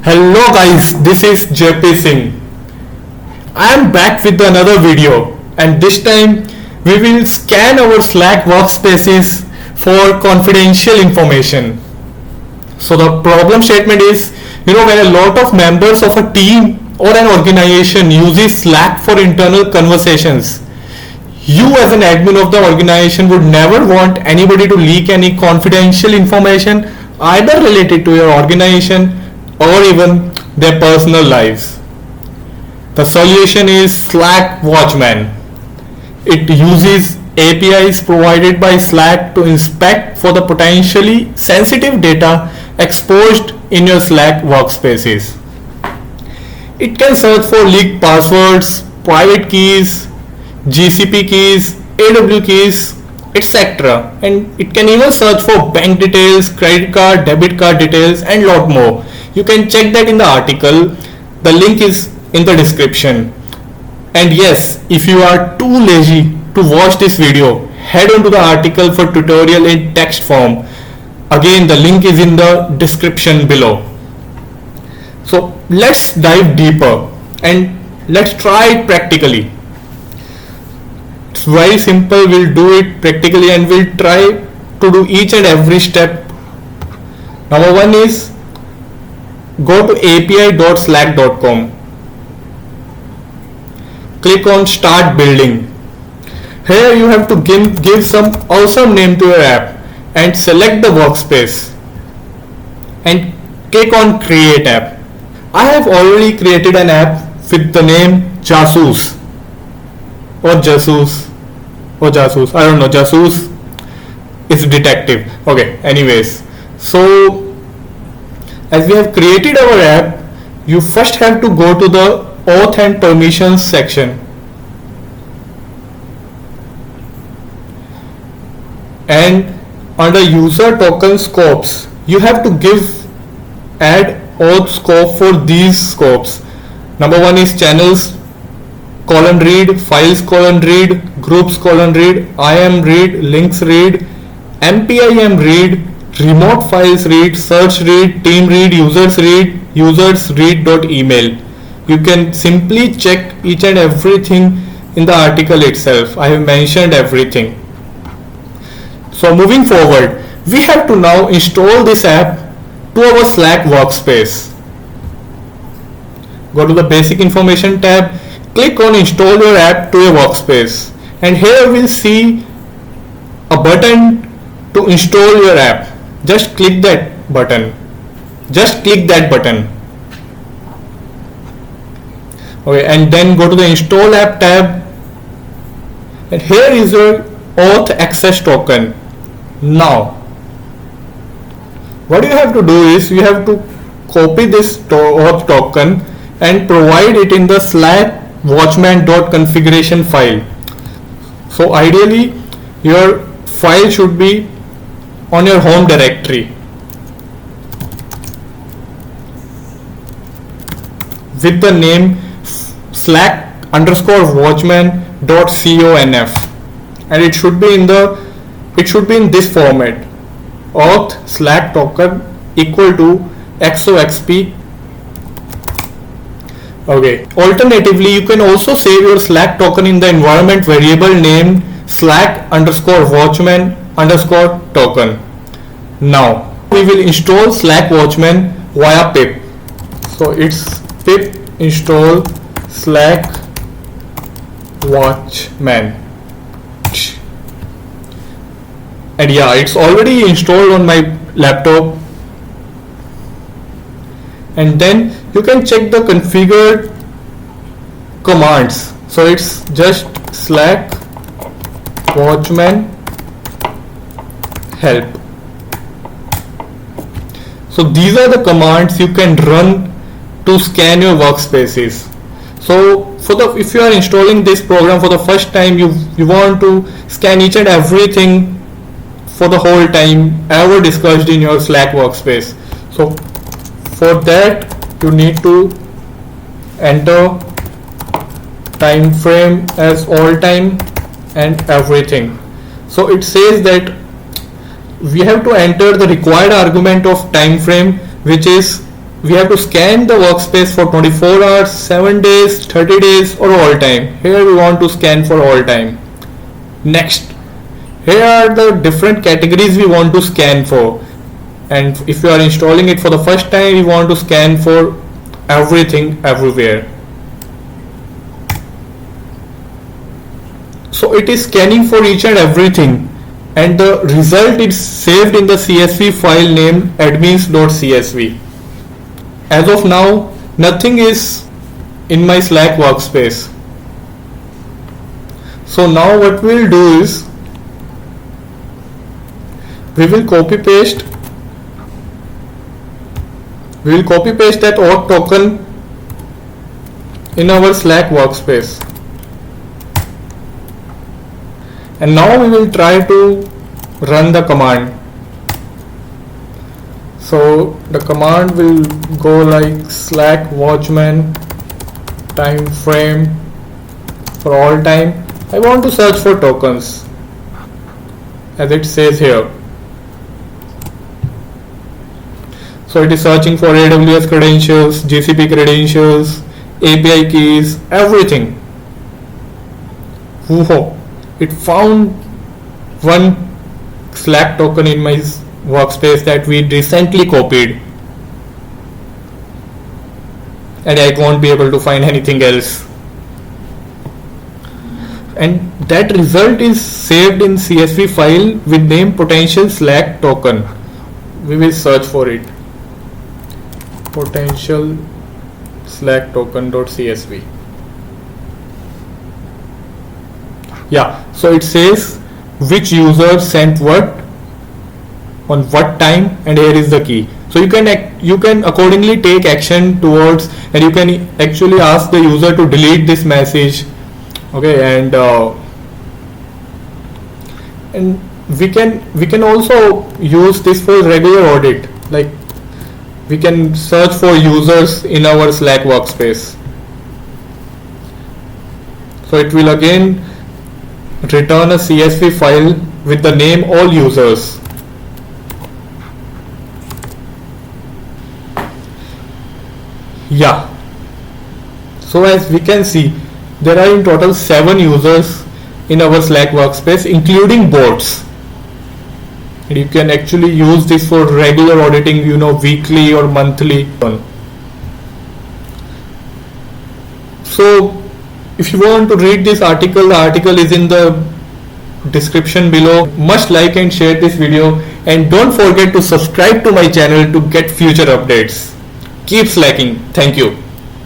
Hello guys, this is JP Singh. I am back with another video, and this time we will scan our Slack workspaces for confidential information. So the problem statement is, when a lot of members of a team or an organization uses Slack for internal conversations, you as an admin of the organization would never want anybody to leak any confidential information either related to your organization or even their personal lives. The solution is Slack Watchman. It uses APIs provided by Slack to inspect for the potentially sensitive data exposed in your Slack workspaces. It can search for leaked passwords, private keys, GCP keys, AW keys, etc. And it can even search for bank details, credit card, debit card details, and lot more. You can check that in the article. The link is in the description. And yes, if you are too lazy to watch this video, head on to the article for tutorial in text form. Again, the link is in the description below. So let's dive deeper and let's try it practically. It's very simple. We'll do it practically and we'll try to do each and every step. Number one is go to api.slack.com. Click on start building. Here you have to give some awesome name to your app and select the workspace and click on create app. I have already created an app with the name Jasoos or Jasoos or Jasoos. I don't know. Jasoos is detective. Okay, anyways. So as we have created our app, you first have to go to the auth and permissions section. And under user token scopes, you have to add auth scope for these scopes. Number one is channels :read, files :read, groups :read, IAM read, links read, MPIM read, remote files read, search read, team read, users read.email. You can simply check each and everything in the article itself. I have mentioned everything. So moving forward, we have to now install this app to our Slack workspace. Go to the basic information tab, click on install your app to your workspace, and here we'll see a button to install your app. Just click that button. Okay, and then go to the install app tab, and here is your auth access token. Now what you have to do is you have to copy this auth token and provide it in the Slack watchman.configuration file. So ideally your file should be on your home directory with the name slack_watchman.conf, and it should be in this format: auth slack token equal to xoxp. Okay. Alternatively, you can also save your Slack token in the environment variable named slack_watchman_token. Now we will install Slack Watchman via pip. So it's pip install Slack Watchman. And yeah, it's already installed on my laptop. And then you can check the configured commands. So it's just Slack Watchman help. So these are the commands you can run to scan your workspaces. So if you are installing this program for the first time, you want to scan each and everything for the whole time ever discussed in your Slack workspace. So for that you need to enter time frame as all time and everything. So it says that we have to enter the required argument of time frame, which we have to scan the workspace for 24 hours, 7 days, 30 days or all time. Here we want to scan for all time. Next, here are the different categories we want to scan for, and if you are installing it for the first time, we want to scan for everything everywhere. So it is scanning for each and everything, and the result is saved in the CSV file named admins.csv. As of now, nothing is in my Slack workspace. So now what we will do is, we will copy paste that auth token in our Slack workspace, and now we will try to run the command. So the command will go like Slack watchman time frame for all time. I want to search for tokens as it says here. So it is searching for AWS credentials, GCP credentials, API keys, everything. Whoa, it found one Slack token in my workspace that we recently copied, and I won't be able to find anything else. And that result is saved in CSV file with name potential Slack token. We will search for it. Potential Slack token.csv. Yeah, so it says which user sent what on what time, and here is the key. So you can accordingly take action towards, and you can actually ask the user to delete this message. Okay, and we can also use this for regular audit. Like, we can search for users in our Slack workspace. So it will again return a CSV file with the name all users. Yeah, so as we can see, there are in total 7 users in our Slack workspace, including bots. And you can actually use this for regular auditing, weekly or monthly. So if you want to read this article, the article is in the description below. Must like and share this video, and don't forget to subscribe to my channel to get future updates. Keep slacking. Thank you.